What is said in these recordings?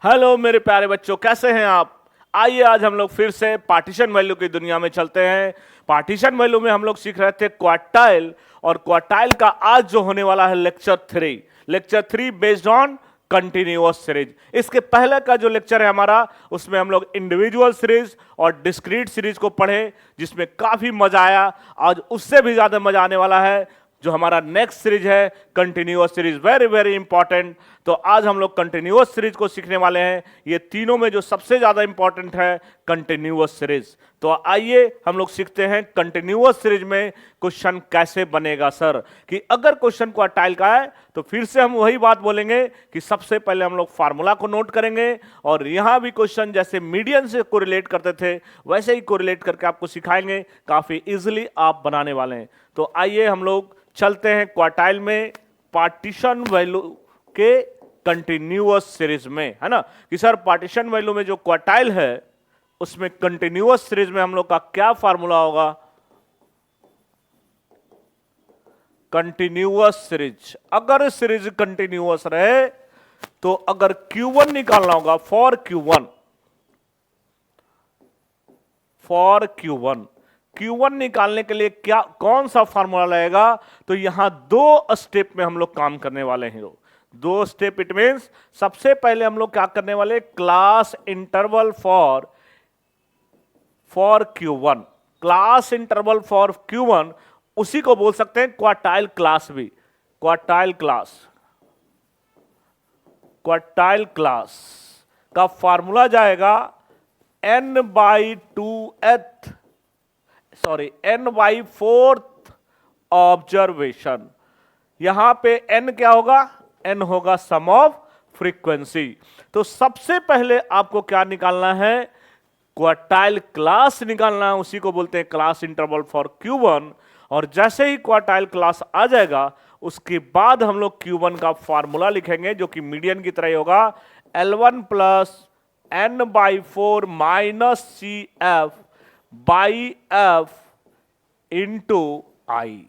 Hello मेरे प्यारे बच्चों, कैसे हैं आप। आइए आज हम लोग फिर से पार्टीशन वैल्यू की दुनिया में चलते हैं। पार्टीशन वैल्यू में हम लोग सीख रहे थे क्वार्टाइल, और क्वार्टाइल का आज जो होने वाला है lecture 3 based on continuous series. इसके पहले का जो लेक्चर है हमारा, उसमें हम लोग इंडिविजुअल सीरीज और डिस्क्रीट सीरीज को पढ़े, जिसमें काफी मजा आया। आज उससे भी ज्यादा मजा आने वाला है जो हमारा नेक्स्ट सीरीज है continuous series, very very important. तो आज हम लोग कंटिन्यूअस सीरीज को सीखने वाले हैं। ये तीनों में जो सबसे ज्यादा इंपॉर्टेंट है कंटिन्यूअस सीरीज। तो आइए हम लोग सीखते हैं कंटिन्यूअस सीरीज में क्वेश्चन कैसे बनेगा सर। कि अगर क्वेश्चन क्वार्टाइल का है तो फिर से हम वही बात बोलेंगे कि सबसे पहले हम लोग फार्मूला को नोट करेंगे, और यहां भी क्वेश्चन जैसे मीडियन से कोरिलेट करते थे वैसे ही कोरिलेट करके आपको सिखाएंगे, काफी इजिली आप बनाने वाले हैं। तो आइए हम लोग चलते हैं क्वार्टाइल में पार्टीशन वैल्यू के कंटिन्यूअस सीरीज में, है ना। कि सर पार्टीशन वैल्यू में जो क्वार्टाइल है उसमें कंटिन्यूअस सीरीज में हम लोग का क्या फार्मूला होगा। कंटिन्यूअस सीरीज, अगर सीरीज कंटिन्यूअस रहे तो अगर Q1 निकालना होगा फॉर Q1 निकालने के लिए क्या कौन सा फार्मूला लगेगा। तो यहां दो स्टेप में हम लोग काम करने वाले हैं। दो स्टेप, इट मींस सबसे पहले हम लोग क्या करने वाले, class interval for Q1। Class interval for Q1 उसी को बोल सकते हैं क्वार्टाइल क्लास भी। क्वार्टाइल क्लास का फार्मूला जाएगा n/4th ऑब्जर्वेशन। यहां पे n क्या होगा, n होगा सम ऑफ फ्रीक्वेंसी। तो सबसे पहले आपको क्या निकालना है, क्वार्टाइल क्लास निकालना है, उसी को बोलते हैं क्लास इंटरवल फॉर Q1। और जैसे ही क्वार्टाइल क्लास आ जाएगा उसके बाद हम लोग Q1 का फार्मूला लिखेंगे, जो कि मीडियन की तरह ही होगा, L1 plus n/4 minus CF/F into आई।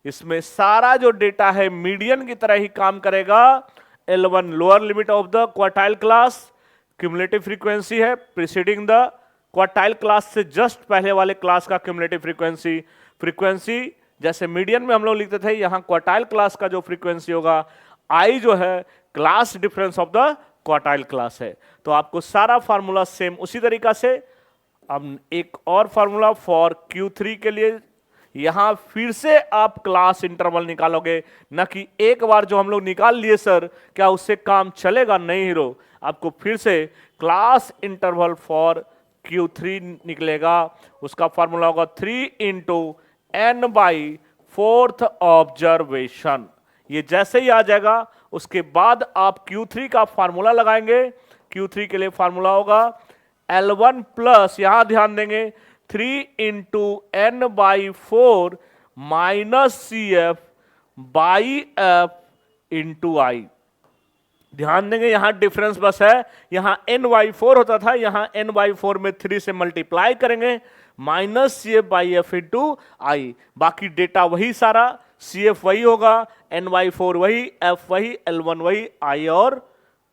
इसमें सारा जो डेटा है मीडियन की तरह ही काम करेगा। L1 lower limit of the quartile class, cumulative frequency है प्रीसीडिंग द क्वार्टाइल क्लास से जस्ट पहले वाले क्लास का क्यूमुलेटिव फ्रीक्वेंसी जैसे मीडियन में हम लोग लिखते थे, यहां क्वार्टाइल क्लास का जो फ्रीक्वेंसी होगा आई जो है class difference of the quartile class है। तो आपको सारा फार्मूला सेम उसी तरीका से। अब एक और फार्मूला फॉर Q3 के लिए, यहां फिर से आप क्लास इंटरवल निकालोगे, न कि एक बार जो हम लोग निकाल लिए सर क्या उससे काम चलेगा, नहीं हीरो। आपको फिर से क्लास इंटरवल फॉर Q3 निकलेगा, उसका फार्मूला होगा 3 इंटू n/4th ऑब्जर्वेशन। ये जैसे ही आ जाएगा उसके बाद आप Q3 का फार्मूला लगाएंगे। Q3 के लिए फार्मूला होगा L1 प्लस, यहां ध्यान देंगे, 3 into n/4 minus CF/F into आई। ध्यान देंगे यहां डिफरेंस बस है, यहां n/4 होता था, यहां n/4 में 3 से मल्टीप्लाई करेंगे, माइनस CF/F इंटू आई। बाकी डेटा वही सारा, CF वही होगा, n/4 वही, F वही, L1 वही, आई और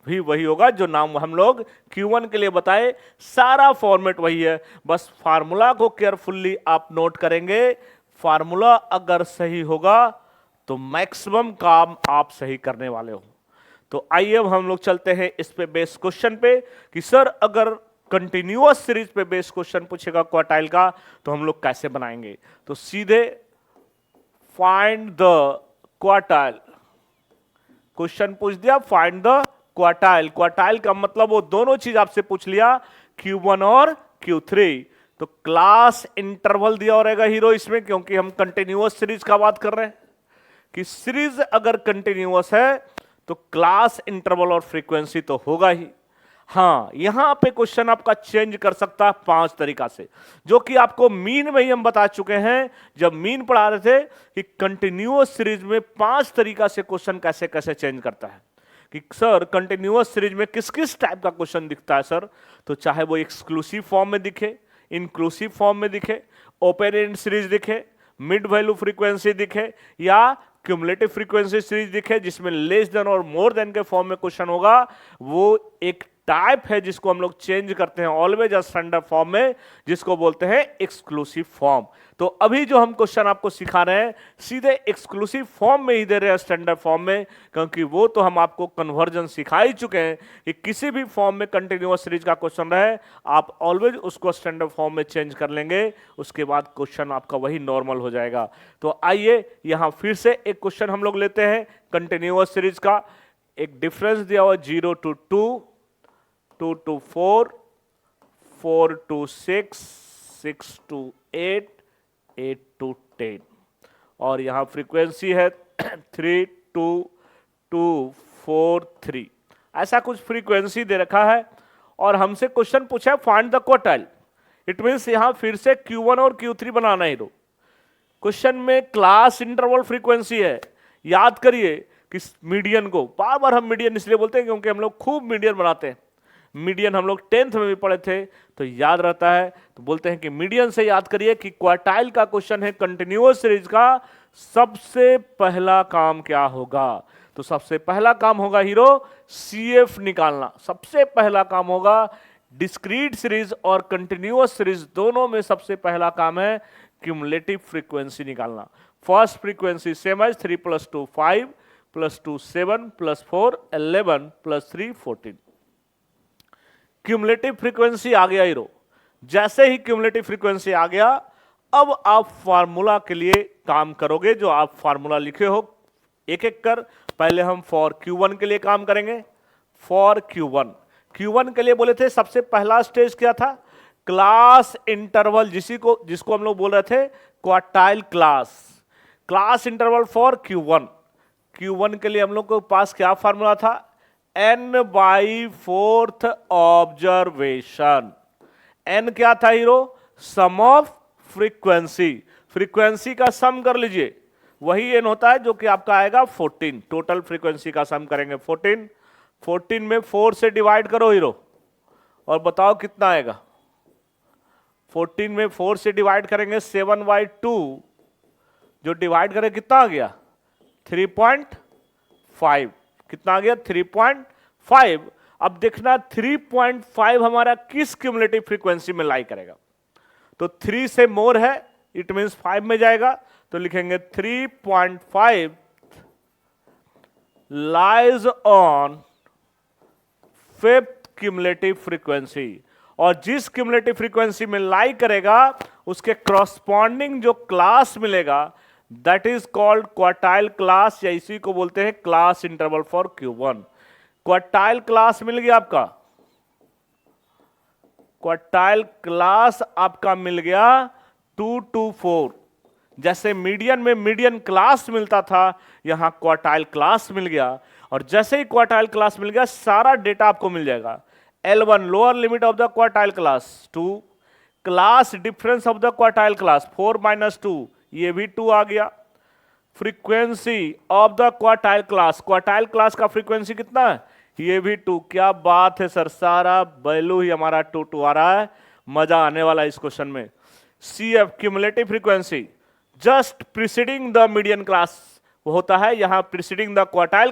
भी वही होगा जो नाम हम लोग Q1 के लिए बताए। सारा फॉर्मेट वही है, बस फार्मूला को केयरफुल्ली आप नोट करेंगे। फार्मूला अगर सही होगा तो मैक्सिमम काम आप सही करने वाले हो। तो आइए अब हम लोग चलते हैं इस पे बेस क्वेश्चन पे कि सर अगर कंटिन्यूअस सीरीज पे बेस क्वेश्चन पूछेगा क्वार्टाइल का तो हम लोग कैसे बनाएंगे। तो सीधे फाइंड द क्वार्टाइल, क्वेश्चन पूछ दिया फाइंड द क्वार्टाइल। क्वार्टाइल का मतलब वो दोनों चीज आपसे पूछ लिया, Q1 और Q3। तो क्लास इंटरवल दिया हो रहेगा हीरो इसमें, क्योंकि हम कंटिन्यूअस सीरीज का बात कर रहे हैं कि सीरीज अगर कंटिन्यूअस है तो क्लास इंटरवल और फ्रीक्वेंसी तो होगा ही। हां यहां पे क्वेश्चन आपका चेंज कर सकता है 5 तरीका से, जो कि आपको मीन में ही हम बता चुके हैं जब मीन पढ़ा रहे थे कि कंटिन्यूअस सीरीज में 5 तरीका से क्वेश्चन कैसे कैसे चेंज करता है। कि सर कंटिन्यूअस सीरीज में किस किस टाइप का क्वेश्चन दिखता है सर, तो चाहे वो एक्सक्लूसिव फॉर्म में दिखे, इंक्लूसिव फॉर्म में दिखे, ओपन एंड सीरीज दिखे, मिड वैल्यू फ्रीक्वेंसी दिखे, या क्यूमुलेटिव फ्रीक्वेंसी सीरीज दिखे जिसमें लेस देन और मोर देन के फॉर्म में क्वेश्चन होगा, वो एक टाइप है जिसको हम लोग चेंज करते हैं ऑलवेज स्टैंडर्ड फॉर्म में, जिसको बोलते हैं एक्सक्लूसिव फॉर्म। तो अभी जो हम क्वेश्चन आपको सिखा रहे हैं सीधे एक्सक्लूसिव फॉर्म में ही दे रहे हैं, स्टैंडर्ड फॉर्म में, क्योंकि वो तो हम आपको कन्वर्जन सिखा ही चुके हैं कि किसी भी फॉर्म में कंटिन्यूअस सीरीज का क्वेश्चन रहे आप ऑलवेज उसको स्टैंडर्ड फॉर्म में चेंज कर लेंगे, उसके बाद क्वेश्चन आपका वही नॉर्मल हो जाएगा। तो आइए यहां फिर से एक क्वेश्चन हम लोग लेते हैं कंटिन्यूअस सीरीज का। एक डिफरेंस दिया हुआ 0 to 2, 2 to 4, 4 to 6, 6 to 8, 8 to 10, और यहां फ्रीक्वेंसी है 3 2 2 4 3, ऐसा कुछ फ्रीक्वेंसी दे रखा है और हमसे क्वेश्चन पूछा है find the quartile. It means यहां फिर से Q1 और Q3 बनाना ही दो। क्वेश्चन में क्लास इंटरवल फ्रीक्वेंसी है, याद करिए कि मीडियन को, बार बार हम मीडियन इसलिए बोलते हैं क्योंकि हम लोग खूब मीडियन बनाते हैं। मीडियन हम लोग 10th में भी पढ़े थे तो याद रहता है, तो बोलते हैं कि मीडियन से याद करिए कि क्वार्टाइल का क्वेश्चन है कंटिन्यूअस सीरीज का, सबसे पहला काम क्या होगा? तो सबसे पहला काम होगा हीरो CF निकालना। सबसे पहला काम होगा डिस्क्रीट सीरीज और कंटिन्यूअस सीरीज दोनों में सबसे पहला काम है क्यूमुलेटिव फ्रीक्वेंसी निकालना। फर्स्ट फ्रीक्वेंसी सेम है 3 + 2 5 + 2 7 + 4 11 + 3 14। क्यूमुलेटिव फ्रीक्वेंसी आ गया हीरो। जैसे ही क्यूमुलेटिव फ्रीक्वेंसी आ गया, अब आप फार्मूला के लिए काम करोगे, जो आप फार्मूला लिखे हो एक एक कर। पहले हम फॉर Q1 के लिए काम करेंगे। फॉर Q1 के लिए बोले थे सबसे पहला स्टेज क्या था? क्लास इंटरवल, जिसको हम लोग बोल रहे थे quartile class interval for Q1 के लिए हम लोग के पास क्या फार्मूला था? n/4 observation. n क्या था हीरो? सम ऑफ फ्रीक्वेंसी का सम कर लीजिए, वही n होता है जो कि आपका आएगा 14। टोटल फ्रीक्वेंसी का सम करेंगे 14 में 4 से डिवाइड करो हीरो और बताओ कितना आएगा। 14 में 4 से डिवाइड करेंगे 7/2, जो डिवाइड करें कितना आ गया? 3.5। कितना आ गया? 3.5। अब देखना 3.5 हमारा किस क्यूमुलेटिव फ्रीक्वेंसी में लाई करेगा। तो 3 से मोर है, इट मींस 5 में जाएगा, तो लिखेंगे 3.5 lies on 5th cumulative frequency. और जिस क्यूमुलेटिव फ्रीक्वेंसी में लाई करेगा उसके क्रॉसपॉन्डिंग जो क्लास मिलेगा that is called quartile class, या इसी को बोलते हैं class interval for Q1। Quartile class मिल गया आपका, क्वार्टाइल क्लास आपका मिल गया 2 to 4। जैसे मीडियन में मीडियन क्लास मिलता था, यहां क्वार्टाइल क्लास मिल गया, और जैसे ही क्वार्टाइल क्लास मिल गया सारा डेटा आपको मिल जाएगा। L1 lower limit of the quartile class 2, class difference of the quartile class 4 - 2, ये भी 2 आ गया। Frequency of the quartile class का फ्रीक्वेंसी कितना है? ये भी 2। क्या बात है सर, सारा वैल्यू ही हमारा 2 आ रहा है। मजा आने वाला है इस क्वेश्चन में। CF cumulative frequency just preceding the median class वो होता है, यहां प्रीसीडिंग द क्वार्टाइल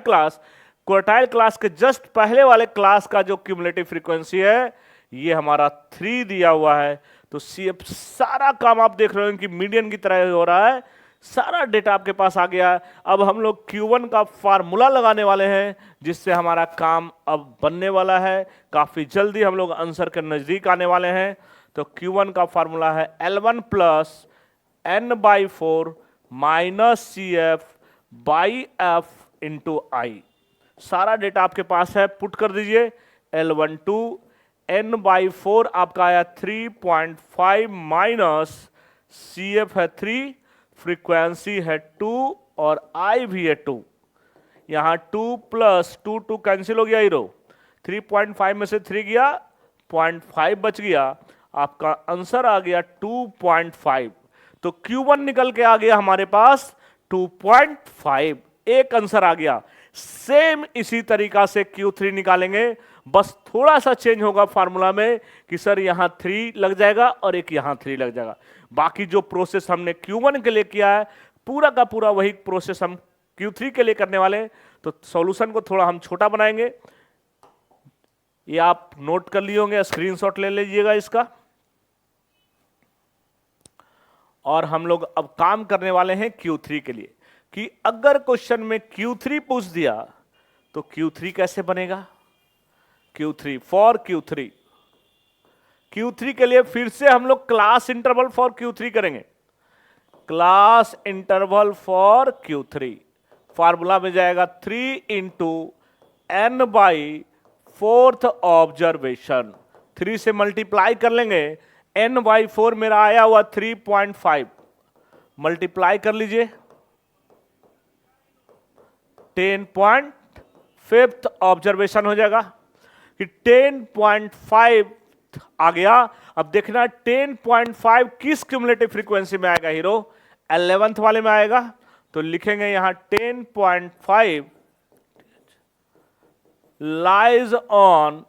क्लास के जस्ट पहले वाले क्लास का जो क्यूमुलेटिव फ्रीक्वेंसी है ये हमारा 3 दिया हुआ है। तो CF सारा काम आप देख रहे हो कि मीडियन की तरह हो रहा है, सारा डेटा आपके पास आ गया। अब हम लोग Q1 का फार्मूला लगाने वाले हैं, जिससे हमारा काम अब बनने वाला है। काफी जल्दी हम लोग आंसर के नजदीक आने वाले हैं। तो Q1 का फार्मूला है L1 + n/4 - CF/F × I। सारा डेटा आपके पास है, पुट कर दीजिए। L12 n/4 आपका आया 3.5 - CF है 3, फ्रीक्वेंसी है 2 और I भी है 2। यहां 2 + 2 कैंसिल हो गया हीरो। 3.5 में से 3 गया, 0.5 बच गया, आपका आंसर आ गया 2.5। तो Q1 निकल के आ गया हमारे पास 2.5, एक आंसर आ गया। सेम इसी तरीका से Q3 निकालेंगे, बस थोड़ा सा चेंज होगा फार्मूला में कि सर यहां 3 लग जाएगा और एक यहां 3 लग जाएगा। बाकी जो प्रोसेस हमने Q1 के लिए किया है पूरा का पूरा वही प्रोसेस हम Q3 के लिए करने वाले हैं। तो सॉल्यूशन को थोड़ा हम छोटा बनाएंगे। ये आप नोट कर लिए होंगे, स्क्रीनशॉट ले लीजिएगा इसका। और हम लोग अब काम करने वाले हैं Q3 के लिए, कि अगर क्वेश्चन में Q3 पूछ दिया तो Q3 कैसे बनेगा। Q3 फॉर Q3 के लिए फिर से हम लोग क्लास इंटरवल फॉर Q3 करेंगे। Class interval for Q3 formula में जाएगा 3 into n by 4th observation. 3 से मल्टीप्लाई कर लेंगे, n बाई 4 मेरा आया हुआ 3.5, मल्टीप्लाई कर लीजिए 10.5th ऑब्जर्वेशन हो जाएगा कि 10.5 आ गया। अब देखना 10.5 किस क्यूमुलेटिव फ्रीक्वेंसी में आएगा हीरो, 11th वाले में आएगा। तो लिखेंगे यहां 10.5 lies on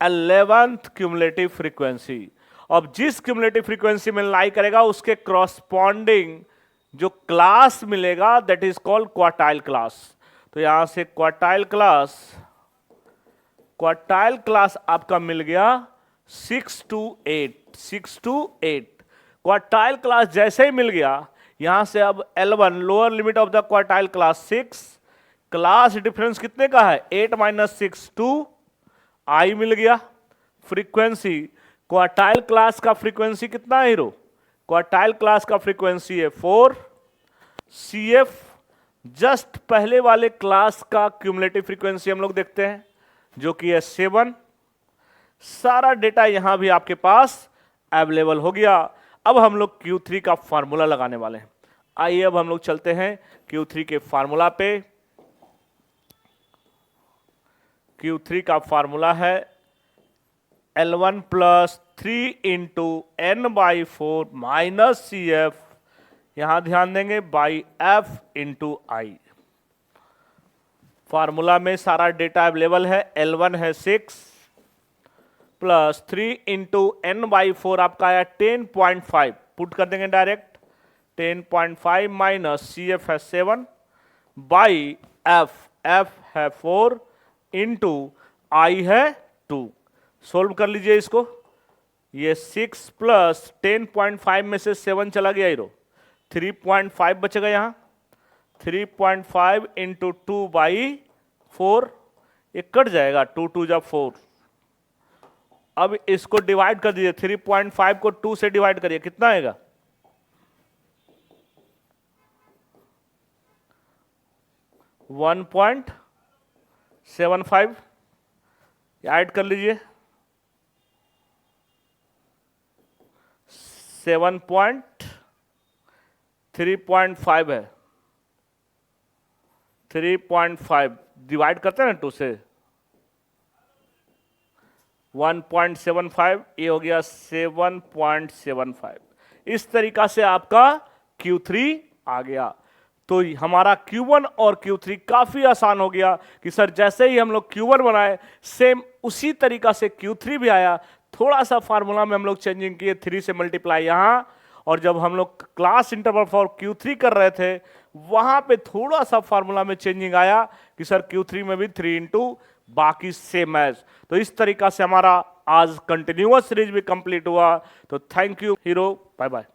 11th cumulative frequency. अब जिस क्यूमुलेटिव फ्रीक्वेंसी में लाई करेगा उसके क्रॉसपॉन्डिंग जो क्लास मिलेगा that is called quartile class. तो यहां से क्वार्टाइल क्लास आपका मिल गया 6 to 8। क्वार्टाइल क्लास जैसे ही मिल गया, यहां से अब L1 lower limit of the quartile class 6, class difference कितने का है 8 - 6 2, I मिल गया। फ्रीक्वेंसी क्वार्टाइल क्लास का फ्रीक्वेंसी कितना है हीरो, क्वार्टाइल क्लास का फ्रीक्वेंसी है 4। CF जस्ट पहले वाले क्लास का क्यूमुलेटिव फ्रीक्वेंसी हम लोग देखते हैं जो कि है 7। सारा डेटा यहां भी आपके पास अवेलेबल हो गया। अब हम लोग Q3 का फार्मूला लगाने वाले हैं। आइए अब हम लोग चलते हैं Q3 के फार्मूला पे। Q3 का फार्मूला है L1 plus 3 into n by 4 minus CF, यहां ध्यान देंगे by F into I। Formula में सारा डेटा अवेलेबल है। L1 है 6 प्लस 3 इंटू n बाई 4 आपका आया 10.5, पुट कर देंगे डायरेक्ट 10.5 माइनस CF है 7 बाई F है 4 इंटू I है 2। सोल्व कर लीजिए इसको। ये 6 प्लस 10.5 में से 7 चला गया हीरो, 3.5 बचेगा यहां। 3.5 इंटू 2 बाई 4, ये कट जाएगा, 2 2 जा 4। अब इसको डिवाइड कर दीजिए, 3.5 को 2 से डिवाइड करिए, कितना आएगा 1.75। ऐड कर लीजिए 3.5 है, 3.5 डिवाइड करते हैं ना 2 से, 1.75, ये हो गया 7.75। इस तरीका से आपका Q3 आ गया। तो हमारा Q1 और Q3 काफी आसान हो गया कि सर जैसे ही हम लोग Q1 बनाए सेम उसी तरीका से Q3 भी आया। थोड़ा सा फार्मूला में हम लोग चेंजिंग किए, 3 से मल्टीप्लाई यहां, और जब हम लोग क्लास इंटरवल फॉर Q3 कर रहे थे वहां पे थोड़ा सा फार्मूला में चेंजिंग आया कि सर Q3 में भी 3 इंटू, बाकी सेम एज। तो इस तरीका से हमारा आज कंटिन्यूअस सीरीज भी कंप्लीट हुआ। तो thank you hero, bye bye.